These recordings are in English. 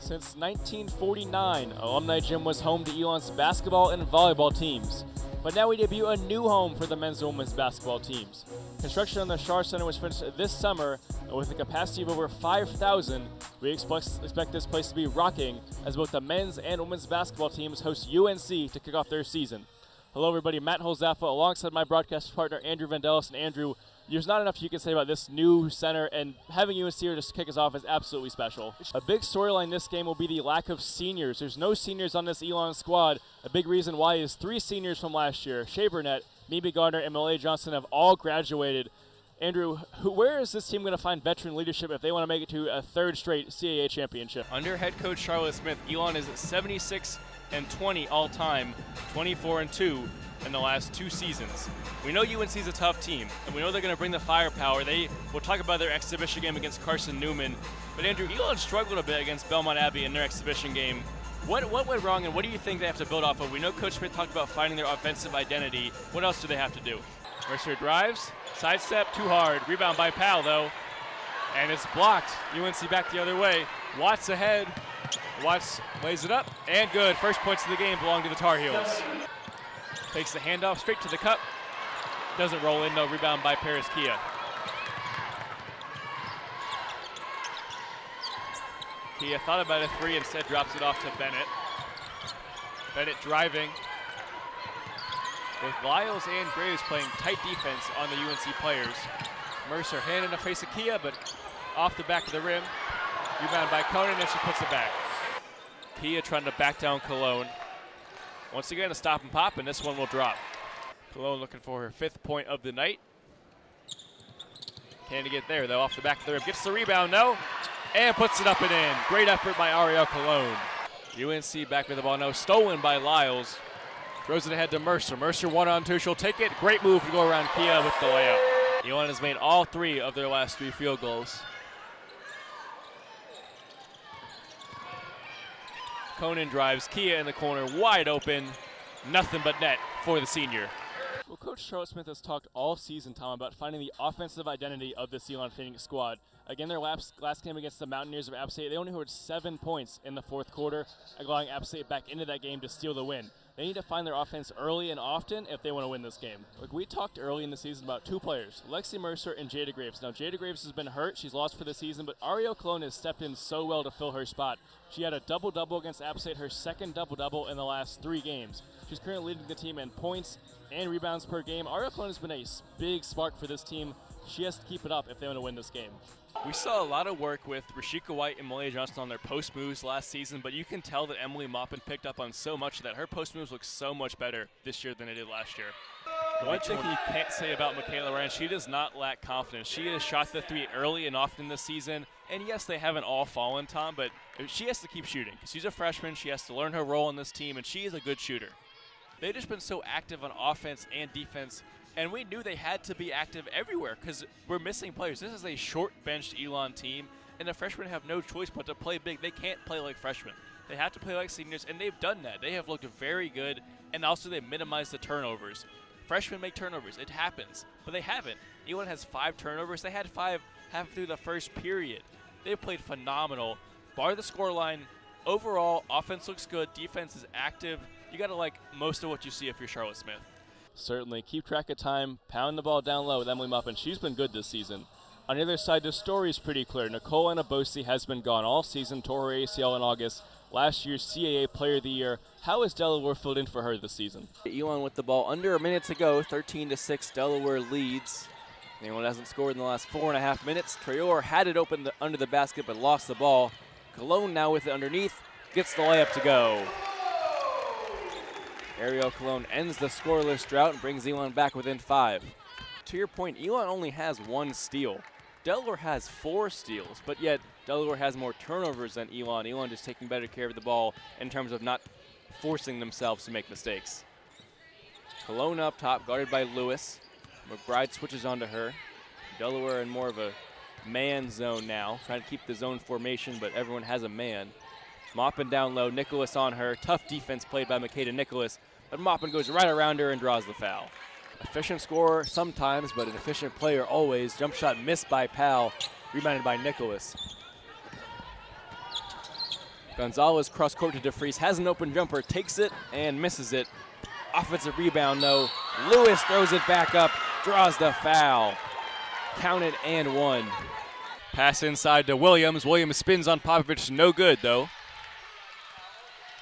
Since 1949, Alumni Gym was home to Elon's basketball and volleyball teams. But now we debut a new home for the men's and women's basketball teams. Construction on the Schar Center was finished this summer, and with a capacity of over 5,000, we expect this place to be rocking as both the men's and women's basketball teams host UNC to kick off their season. Hello everybody, Matt Holzapfel alongside my broadcast partner Andrew Vandellis. And Andrew, there's not enough you can say about this new center, and having UNC here to kick us off is absolutely special. A big storyline this game will be the lack of seniors. There's no seniors on this Elon squad. A big reason why is 3 seniors from last year, Shea Burnett, Mimi Gardner, and Malay Johnson have all graduated. Andrew, where is this team going to find veteran leadership if they want to make it to a 3rd straight CAA championship? Under head coach Charlotte Smith, Elon is at 76-20 all time, 24-2 in the last 2 seasons. We know UNC is a tough team, and we know they're going to bring the firepower. We'll talk about their exhibition game against Carson Newman. But Andrew, Elon struggled a bit against Belmont Abbey in their exhibition game. What went wrong, and what do you think they have to build off of? We know Coach Smith talked about finding their offensive identity. What else do they have to do? Mercer drives, sidestep, too hard. Rebound by Powell, though. And it's blocked. UNC back the other way. Watts ahead. Watts lays it up, and good. First points of the game belong to the Tar Heels. Takes the handoff straight to the cup. Doesn't roll in, though. Rebound by Paris Kia. Kia thought about a 3, instead drops it off to Bennett. Bennett driving. With Lyles and Graves playing tight defense on the UNC players. Mercer hand in the face of Kia, but off the back of the rim. Rebound by Conan, and she puts it back. Kia trying to back down Cologne. Once again, a stop and pop, and this one will drop. Cologne looking for her 5th point of the night. Can he get there, though, off the back of the rim. Gets the rebound, no, and puts it up and in. Great effort by Ariel Cologne. UNC back with the ball, no, stolen by Lyles. Throws it ahead to Mercer. Mercer 1-on-2, she'll take it. Great move to go around Kia with the layup. Elon has made all 3 of their last 3 field goals. Conan drives, Kia in the corner, wide open. Nothing but net for the senior. Well, Coach Charlotte Smith has talked all season, Tom, about finding the offensive identity of this Elon Phoenix squad. Again, their last game against the Mountaineers of App State, they only scored 7 points in the 4th quarter, allowing App State back into that game to steal the win. They need to find their offense early and often if they want to win this game. Like, we talked early in the season about 2 players, Lexi Mercer and Jada Graves. Now, Jada Graves has been hurt. She's lost for the season, but Ariel Cologne has stepped in so well to fill her spot. She had a double-double against App State, her 2nd double-double in the last 3 games. She's currently leading the team in points and rebounds per game. Ariel Cologne has been a big spark for this team. She has to keep it up if they want to win this game. We saw a lot of work with Rashika White and Malay Johnson on their post moves last season, but you can tell that Emily Maupin picked up on so much that her post moves look so much better this year than they did last year. One thing you can't say about Michaela Ryan, she does not lack confidence. She has shot the 3 early and often this season, and yes, they haven't all fallen, Tom, but she has to keep shooting. She's a freshman, she has to learn her role in this team, and she is a good shooter. They've just been so active on offense and defense, and we knew they had to be active everywhere because we're missing players. This is a short-benched Elon team, and the freshmen have no choice but to play big. They can't play like freshmen. They have to play like seniors, and they've done that. They have looked very good, and also they minimize the turnovers. Freshmen make turnovers. It happens, but they haven't. Elon has 5 turnovers. They had 5 half through the first period. They've played phenomenal. Bar the scoreline. Overall, offense looks good. Defense is active. You got to like most of what you see if you're Charlotte Smith. Certainly. Keep track of time. Pound the ball down low with Emily Maupin. She's been good this season. On the other side, the story is pretty clear. Nicole Anabosi has been gone all season, tore her ACL in August. Last year's CAA Player of the Year. How has Delaware filled in for her this season? Elon with the ball under a minute to go. 13-6, Delaware leads. Anyone hasn't scored in the last 4.5 minutes. Traore had it open under the basket but lost the ball. Cologne now with it underneath. Gets the layup to go. Ariel Cologne ends the scoreless drought and brings Elon back within 5. To your point, Elon only has 1 steal. Delaware has 4 steals, but yet Delaware has more turnovers than Elon. Elon just taking better care of the ball in terms of not forcing themselves to make mistakes. Cologne up top, guarded by Lewis. McBride switches onto her. Delaware in more of a man zone now, trying to keep the zone formation, but everyone has a man. Maupin down low, Nicholas on her. Tough defense played by Makeda Nicholas, but Maupin goes right around her and draws the foul. Efficient scorer sometimes, but an efficient player always. Jump shot missed by Powell, rebounded by Nicholas. Gonzalez cross court to DeFries, has an open jumper, takes it and misses it. Offensive rebound though. Lewis throws it back up, draws the foul. Counted and one. Pass inside to Williams. Williams spins on Popovich, no good though.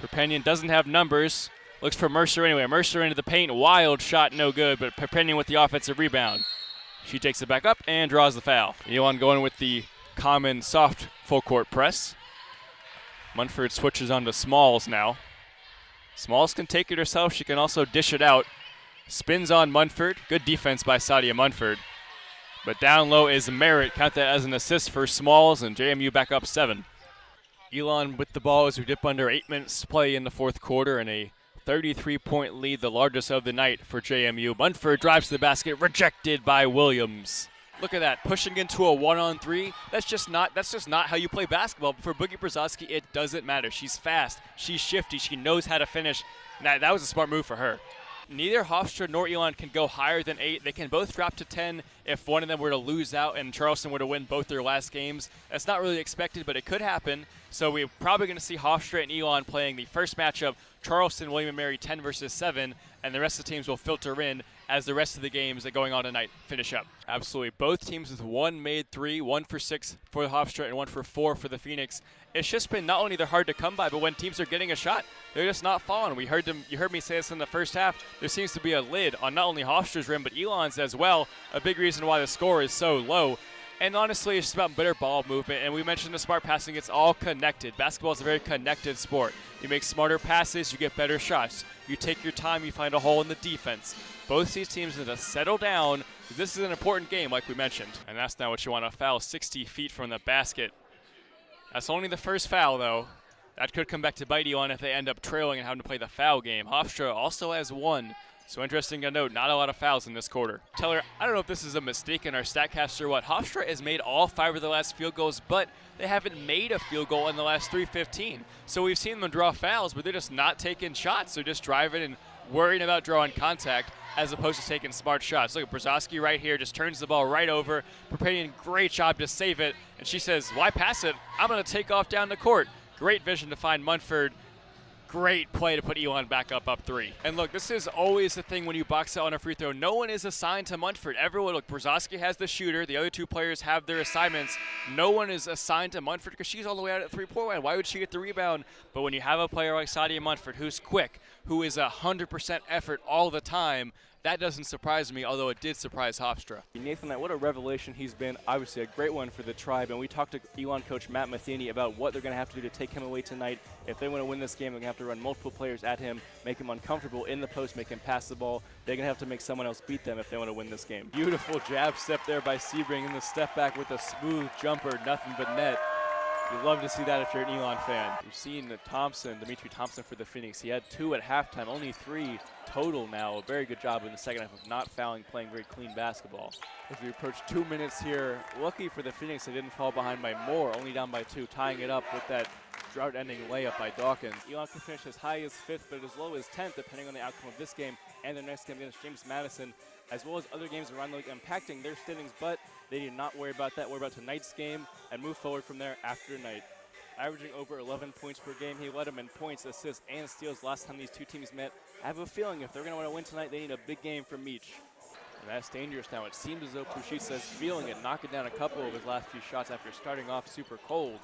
Perpignan doesn't have numbers. Looks for Mercer anyway. Mercer into the paint, wild shot, no good, but Perpignan with the offensive rebound. She takes it back up and draws the foul. Elon going with the common soft full court press. Munford switches on to Smalls now. Smalls can take it herself. She can also dish it out. Spins on Munford. Good defense by Sadia Munford. But down low is Merritt. Count that as an assist for Smalls, and JMU back up 7. Elon with the ball as we dip under 8 minutes to play in the fourth quarter, and a 33-point lead, the largest of the night for JMU. Munford drives to the basket, rejected by Williams. Look at that, pushing into a 1-on-3. That's just not how you play basketball. But for Boogie Brzezowski, it doesn't matter. She's fast, she's shifty, she knows how to finish. That was a smart move for her. Neither Hofstra nor Elon can go higher than 8. They can both drop to 10 if one of them were to lose out and Charleston were to win both their last games. That's not really expected, but it could happen. So we're probably going to see Hofstra and Elon playing the first matchup, Charleston, William & Mary 10 versus 7, and the rest of the teams will filter in as the rest of the games that are going on tonight finish up. Absolutely. Both teams with one made 3, 1 for 6 for the Hofstra and 1 for 4 for the Phoenix. It's just been not only they're hard to come by, but when teams are getting a shot, they're just not falling. You heard me say this in the first half. There seems to be a lid on not only Hofstra's rim, but Elon's as well. A big reason why the score is so low. And honestly, it's just about better ball movement. And we mentioned the smart passing. It's all connected. Basketball is a very connected sport. You make smarter passes, you get better shots. You take your time, you find a hole in the defense. Both these teams need to settle down. This is an important game, like we mentioned. And that's not what you want to foul 60 feet from the basket. That's only the first foul, though. That could come back to bite Elon if they end up trailing and having to play the foul game. Hofstra also has 1. So interesting to note, not a lot of fouls in this quarter. Teller, I don't know if this is a mistake in our StatCast or what. Hofstra has made all 5 of the last field goals, but they haven't made a field goal in the last 3:15. So we've seen them draw fouls, but they're just not taking shots. They're just driving and worrying about drawing contact as opposed to taking smart shots. Look at Brzezowski right here, just turns the ball right over. Perpignan, great job to save it. And she says, why pass it? I'm going to take off down the court. Great vision to find Munford. Great play to put Elon back up 3. And look, this is always the thing when you box out on a free throw. No one is assigned to Munford. Everyone, look, Brzezowski has the shooter. The other 2 players have their assignments. No one is assigned to Munford because she's all the way out at 3-point line. Why would she get the rebound? But when you have a player like Sadia Munford, who's quick, who is 100% effort all the time, that doesn't surprise me, although it did surprise Hofstra. Nathan, what a revelation he's been. Obviously a great one for the Tribe, and we talked to Elon coach Matt Matheny about what they're going to have to do to take him away tonight. If they want to win this game, they're going to have to run multiple players at him, make him uncomfortable in the post, make him pass the ball. They're going to have to make someone else beat them if they want to win this game. Beautiful jab step there by Sebring in the step back with a smooth jumper, nothing but net. You love to see that if you're an Elon fan. You've seen Dimitri Thompson for the Phoenix. He had 2 at halftime, only 3 total now. A very good job in the second half of not fouling, playing very clean basketball. As we approach 2 minutes here, lucky for the Phoenix, they didn't fall behind by more, only down by 2, tying it up with that drought-ending layup by Dawkins. Elon can finish as high as 5th, but as low as 10th, depending on the outcome of this game and the next game against James Madison, as well as other games around the league impacting their standings, but they did not worry about that. Worry about tonight's game and move forward from there after tonight. Averaging over 11 points per game, he led them in points, assists, and steals last time these 2 teams met. I have a feeling if they're going to want to win tonight, they need a big game from Meach. And that's dangerous now. It seems as though Pushitsa is feeling it, knocking down a couple of his last few shots after starting off super cold.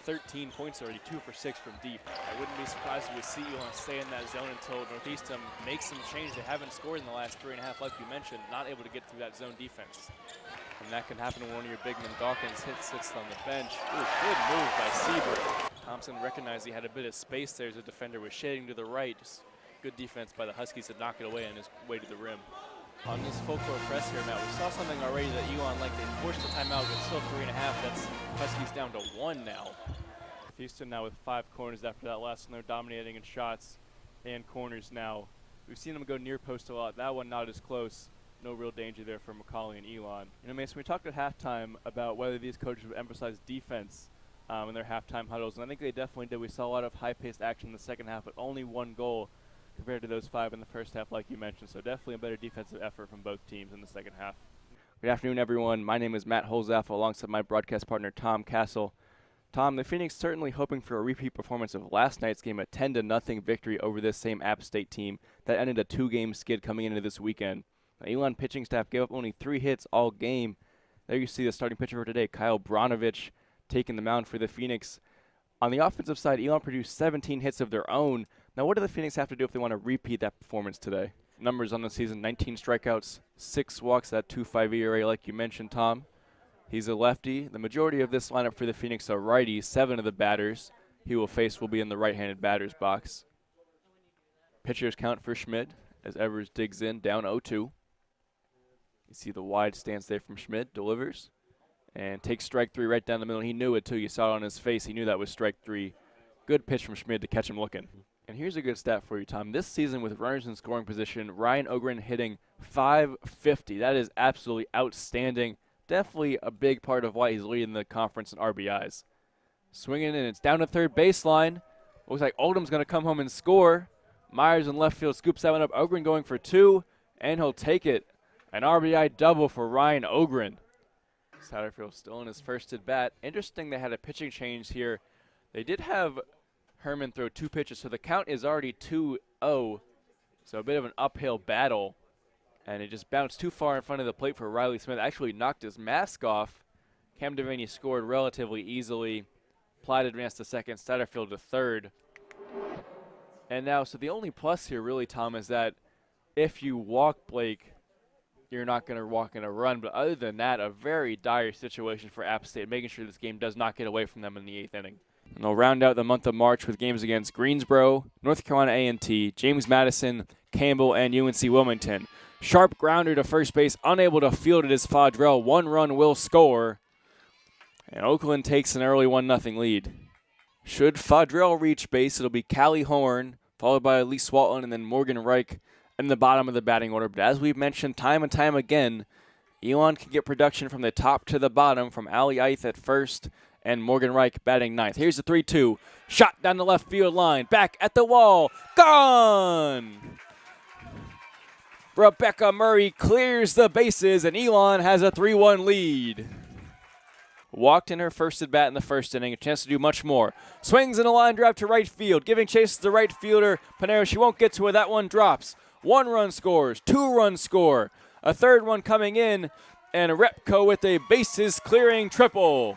13 points already, 2 for 6 from deep. I wouldn't be surprised if we see Elon stay in that zone until Northeastern makes some change. They haven't scored in the last 3.5, like you mentioned, not able to get through that zone defense. And that can happen when one of your big men, Dawkins, sits on the bench. Ooh, good move by Seaberg. Thompson recognized he had a bit of space there as a defender was shading to the right. Just good defense by the Huskies to knock it away on his way to the rim. On this full court press here, Matt, we saw something already that Elon liked. They forced the timeout, but still 3.5. That's Huskies down to 1 now. Houston now with 5 corners after that last one. They're dominating in shots and corners now. We've seen them go near post a lot. That one not as close. No real danger there for McCauley and Elon. You know, Mason, we talked at halftime about whether these coaches would emphasize defense in their halftime huddles, and I think they definitely did. We saw a lot of high-paced action in the second half, but only 1 goal compared to those 5 in the first half, like you mentioned. So definitely a better defensive effort from both teams in the second half. Good afternoon, everyone. My name is Matt Holzapfel, alongside my broadcast partner, Tom Castle. Tom, the Phoenix certainly hoping for a repeat performance of last night's game, a 10-0 victory over this same App State team that ended a 2-game skid coming into this weekend. The Elon pitching staff gave up only 3 hits all game. There you see the starting pitcher for today, Kyle Bronovich, taking the mound for the Phoenix. On the offensive side, Elon produced 17 hits of their own. Now, what do the Phoenix have to do if they want to repeat that performance today? Numbers on the season, 19 strikeouts, 6 walks, that 2.5 ERA like you mentioned, Tom. He's a lefty. The majority of this lineup for the Phoenix are righties. 7 of the batters he will face will be in the right-handed batter's box. Pitcher's count for Schmid as Evers digs in, down 0-2. You see the wide stance there from Schmid, delivers, and takes strike 3 right down the middle. He knew it, too. You saw it on his face. He knew that was strike 3. Good pitch from Schmid to catch him looking. And here's a good stat for you, Tom. This season with runners in scoring position, Ryan Ogren hitting .550. That is absolutely outstanding. Definitely a big part of why he's leading the conference in RBIs. Swinging in, it's down to third baseline. Looks like Oldham's going to come home and score. Myers in left field scoops that one up. Ogren going for 2, and he'll take it. An RBI double for Ryan Ogren. Satterfield still in his first at bat. Interesting they had a pitching change here. They did have Herman throw 2 pitches, so the count is already 2-0. So a bit of an uphill battle. And it just bounced too far in front of the plate for Riley Smith. Actually knocked his mask off. Cam Devaney scored relatively easily. Platt advanced to second, Satterfield to third. And now, so the only plus here really, Tom, is that if you walk Blake, you're not going to walk in a run. But other than that, a very dire situation for App State, making sure this game does not get away from them in the 8th inning. And they'll round out the month of March with games against Greensboro, North Carolina A&T, James Madison, Campbell, and UNC Wilmington. Sharp grounder to first base, unable to field it is Fadrell. 1 run will score. And Oakland takes an early 1-0 lead. Should Fadrell reach base, it'll be Callie Horn, followed by Lee Swalton, and then Morgan Reich in the bottom of the batting order. But as we've mentioned time and time again, Elon can get production from the top to the bottom from Ali Eith at first and Morgan Reich batting 9th. Here's the 3-2. Shot down the left field line. Back at the wall. Gone! Rebecca Murray clears the bases, and Elon has a 3-1 lead. Walked in her first at bat in the first inning, a chance to do much more. Swings in a line drive to right field, giving chase to the right fielder. Panero, she won't get to it. That one drops. 1 run scores, 2 runs score. A 3rd one coming in, and Repko with a bases clearing triple.